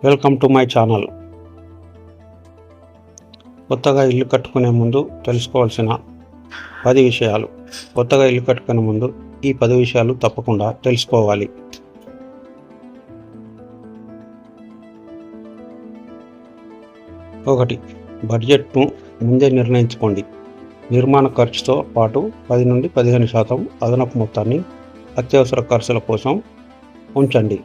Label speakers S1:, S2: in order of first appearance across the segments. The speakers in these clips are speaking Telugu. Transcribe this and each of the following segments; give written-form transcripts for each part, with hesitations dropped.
S1: Welcome to my channel. కొత్తగా ఇల్లు కట్టుకునే ముందు తెలుసుకోవాల్సిన 10 విషయాలు. కొత్తగా ఇల్లు కట్టుకునే ముందు ఈ 10 విషయాలు తప్పకుండా తెలుసుకోవాలి. ఒకటి, బడ్జెట్ను ముందే నిర్ణయించుకోండి. నిర్మాణ ఖర్చుతో పాటు 10 నుండి 15% అదనపు మొత్తాన్ని అత్యవసర ఖర్చుల కోసం ఉంచండి.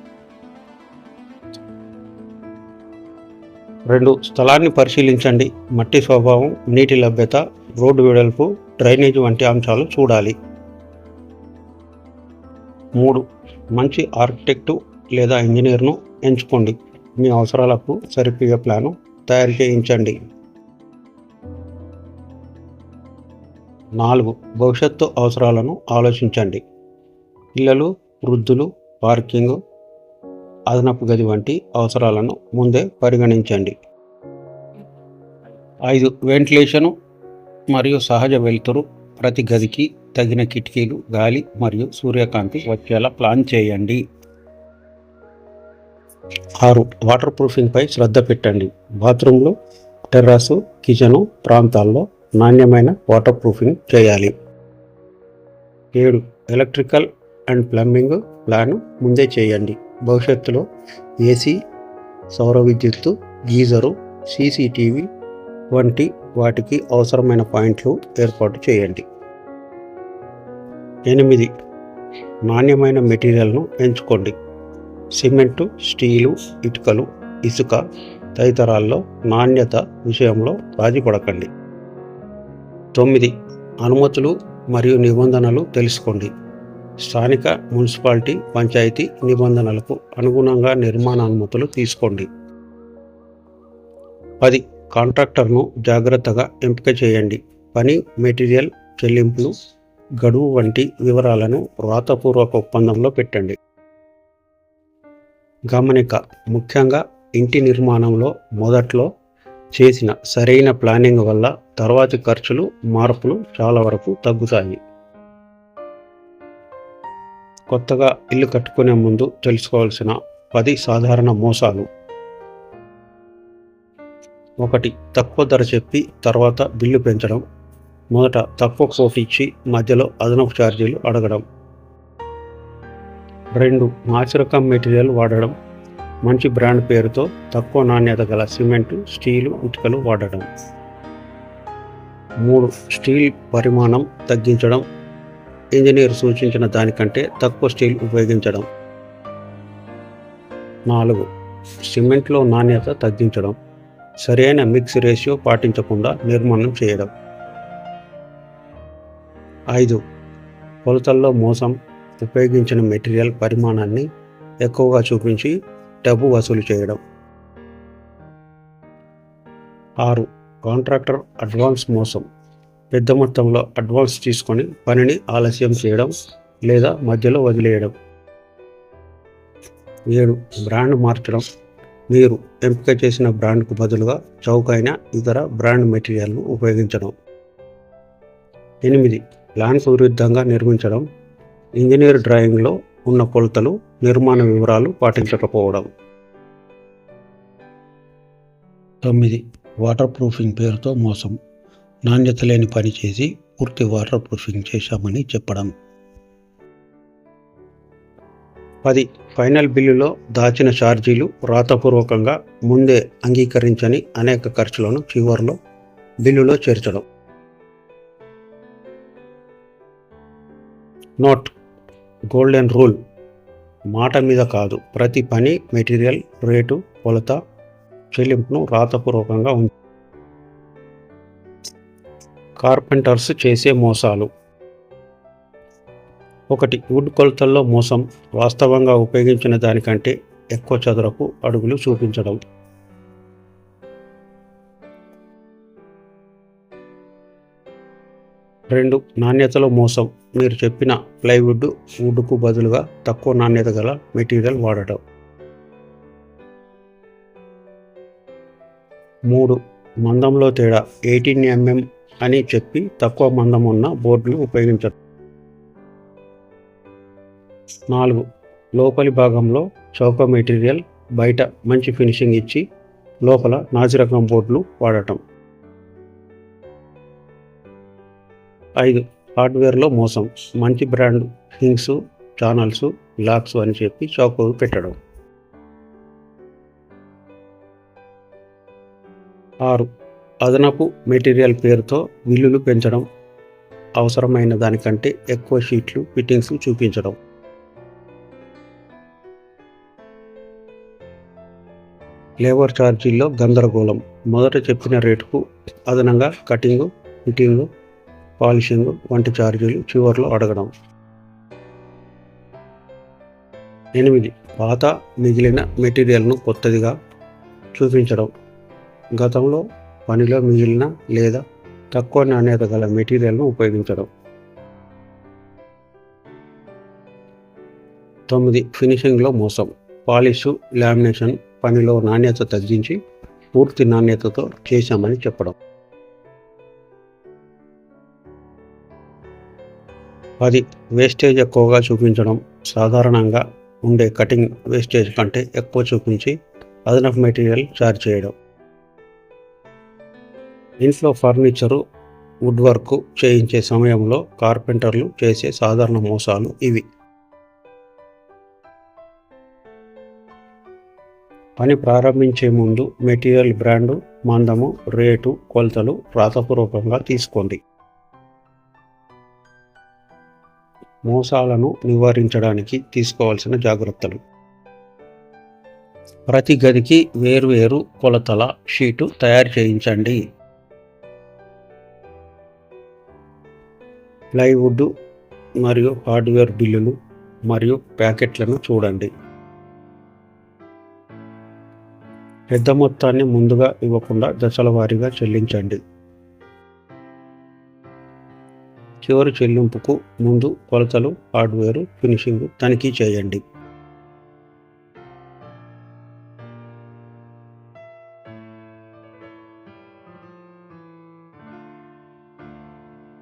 S1: 2, స్థలాన్ని పరిశీలించండి. మట్టి స్వభావం, నీటి లభ్యత, రోడ్డు వెడల్పు, డ్రైనేజ్ వంటి అంశాలు చూడాలి. 3, మంచి ఆర్కిటెక్టు లేదా ఇంజనీర్ను ఎంచుకోండి. మీ అవసరాలకు సరిపోయే ప్లాను తయారు చేయించండి. 4, భవిష్యత్తు అవసరాలను ఆలోచించండి. పిల్లలు, వృద్ధులు, పార్కింగ్, అదనపు గది వంటి అవసరాలను ముందే పరిగణించండి. 5, వెంటిలేషను మరియు సహజ వెలుతురు. ప్రతి గదికి తగిన కిటికీలు, గాలి మరియు సూర్యకాంతి వచ్చేలా ప్లాన్ చేయండి. 6, వాటర్ ప్రూఫింగ్పై శ్రద్ధ పెట్టండి. బాత్రూంలు, టెర్రస్, కిచెను ప్రాంతాల్లో నాణ్యమైన వాటర్ ప్రూఫింగ్ చేయాలి. 7, ఎలక్ట్రికల్ అండ్ ప్లంబింగ్ ప్లాన్ ముందే చేయండి. భవిష్యత్తులో ఏసీ, సౌర విద్యుత్తు, గీజరు, సీసీటీవీ వంటి వాటికి అవసరమైన పాయింట్లు ఏర్పాటు చేయండి. 8, నాణ్యమైన మెటీరియల్ను ఎంచుకోండి. సిమెంటు, స్టీలు, ఇటుకలు, ఇసుక తదితరాల్లో నాణ్యత విషయంలో రాజీపడకండి. 9, అనుమతులు మరియు నిబంధనలు తెలుసుకోండి. స్థానిక మున్సిపాలిటీ, పంచాయతీ నిబంధనలకు అనుగుణంగా నిర్మాణ అనుమతులు తీసుకోండి. 10, కాంట్రాక్టర్ను జాగ్రత్తగా ఎంపిక చేయండి. పని, మెటీరియల్, చెల్లింపులు, గడువు వంటి వివరాలను వ్రాతపూర్వక ఒప్పందంలో పెట్టండి. గమనిక: ముఖ్యంగా ఇంటి నిర్మాణంలో మొదట్లో చేసిన సరైన ప్లానింగ్ వల్ల తర్వాతి ఖర్చులు, మార్పులు చాలా వరకు తగ్గుతాయి. కొత్తగా ఇల్లు కట్టుకునే ముందు తెలుసుకోవాల్సిన 10 సాధారణ మోసాలు. 1, తక్కువ ధర చెప్పి తర్వాత బిల్లు పెంచడం. మొదట తక్కువ కోట్ ఇచ్చి మధ్యలో అదనపు ఛార్జీలు అడగడం. 2, నాసిరకం మెటీరియల్ వాడడం. మంచి బ్రాండ్ పేరుతో తక్కువ నాణ్యత గల సిమెంటు, స్టీలు, ఇటుకలు వాడడం. 3, స్టీల్ పరిమాణం తగ్గించడం. ఇంజనీర్ సూచించిన దానికంటే తక్కువ స్టీల్ ఉపయోగించడం. 4, సిమెంట్లో నాణ్యత తగ్గించడం. సరైన మిక్స్ రేషియో పాటించకుండా నిర్మాణం చేయడం. 5, కొలతల్లో మోసం. ఉపయోగించిన మెటీరియల్ పరిమాణాన్ని ఎక్కువగా చూపించి డబ్బు వసూలు చేయడం. 6, కాంట్రాక్టర్ అడ్వాన్స్ మోసం. పెద్ద మొత్తంలో అడ్వాన్స్ తీసుకొని పనిని ఆలస్యం చేయడం లేదా మధ్యలో వదిలేయడం. 7, బ్రాండ్ మార్చడం. మీరు ఎంపిక చేసిన బ్రాండ్కు బదులుగా చౌకైన ఇతర బ్రాండ్ మెటీరియల్ను ఉపయోగించడం. 8, ప్లాన్కు విరుద్ధంగా నిర్మించడం. ఇంజనీర్ డ్రాయింగ్లో ఉన్న కొలతలు, నిర్మాణ వివరాలు పాటించకపోవడం. 9, వాటర్ ప్రూఫింగ్ పేరుతో మోసం. నాణ్యత లేని పని చేసి పూర్తి వాటర్ ప్రూఫింగ్ చేశామని చెప్పడం. 10, ఫైనల్ బిల్లులో దాచిన ఛార్జీలు వ్రాతపూర్వకంగా ముందే అంగీకరించని అనేక ఖర్చులను చివరిలో బిల్లులో చేర్చడం. Note: golden rule. మాట మీద కాదు, ప్రతి పని, మెటీరియల్, రేటు, కొలత, చెల్లింపును వ్రాతపూర్వకంగా ఉంది. కార్పెంటర్స్ చేసే మోసాలు. 1, వుడ్ కొలతల్లో మోసం. వాస్తవంగా ఉపయోగించిన దానికంటే ఎక్కువ చదరపు అడుగులు చూపించడం. 2, నాణ్యతలో మోసం. మీరు చెప్పిన ప్లైవుడ్, వుడ్కు బదులుగా తక్కువ నాణ్యత గల మెటీరియల్ వాడటం. 3, మందంలో తేడా. 18 mm అని చెప్పి తక్కువ మందం ఉన్న బోర్డులు ఉపయోగించడం. 4, లోపలి భాగంలో చౌక మెటీరియల్ బయట మంచి ఫినిషింగ్ ఇచ్చి లోపల నాసిరకం బోర్డులు వాడటం. 5. హార్డ్వేర్లో మోసం. మంచి బ్రాండ్ హింగ్స్, ఛానల్స్, లాక్స్ అని చెప్పి చౌకగా పెట్టడం. 6. అదనపు మెటీరియల్ పేరుతో బిల్లులు పెంచడం. అవసరమైన దానికంటే ఎక్కువ షీట్లు, ఫిట్టింగ్స్ చూపించడం. లేబర్ ఛార్జీల్లో గందరగోళం. మొదట చెప్పిన రేటుకు అదనంగా కటింగు, ఫిట్టింగు, పాలిషింగ్ వంటి ఛార్జీలు చివరిలో అడగడం. 8. పాత మిగిలిన మెటీరియల్ను కొత్తదిగా చూపించడం. గతంలో పనిలో మిగిలిన లేదా తక్కువ నాణ్యత గల మెటీరియల్ను ఉపయోగించడం. 9. ఫినిషింగ్లో మోసం. పాలిష్, లామినేషన్ పనిలో నాణ్యత తగ్గించి పూర్తి నాణ్యతతో చేశామని చెప్పడం. 10. వేస్టేజ్ ఎక్కువగా చూపించడం. సాధారణంగా ఉండే కటింగ్ వేస్టేజ్ కంటే ఎక్కువ చూపించి అదనపు మెటీరియల్ ఛార్జ్ చేయడం. ఇంట్లో ఫర్నిచరు, వుడ్ వర్క్ చేయించే సమయంలో కార్పెంటర్లు చేసే సాధారణ మోసాలు ఇవి. పని ప్రారంభించే ముందు మెటీరియల్ బ్రాండు, మందము, రేటు, కొలతలు రాతపూర్వకంగా తీసుకోండి. మోసాలను నివారించడానికి తీసుకోవాల్సిన జాగ్రత్తలు. ప్రతి గదికి వేర్వేరు కొలతల షీటు తయారు చేయించండి. ప్లైవుడ్ మరియు హార్డ్వేర్ బిల్లులు మరియు ప్యాకెట్లను చూడండి. పెద్ద మొత్తాన్ని ముందుగా ఇవ్వకుండా దశల వారీగా చెల్లించండి. చివరి చెల్లింపుకు ముందు కొలతలు, హార్డ్వేర్, ఫినిషింగ్ తనిఖీ చేయండి.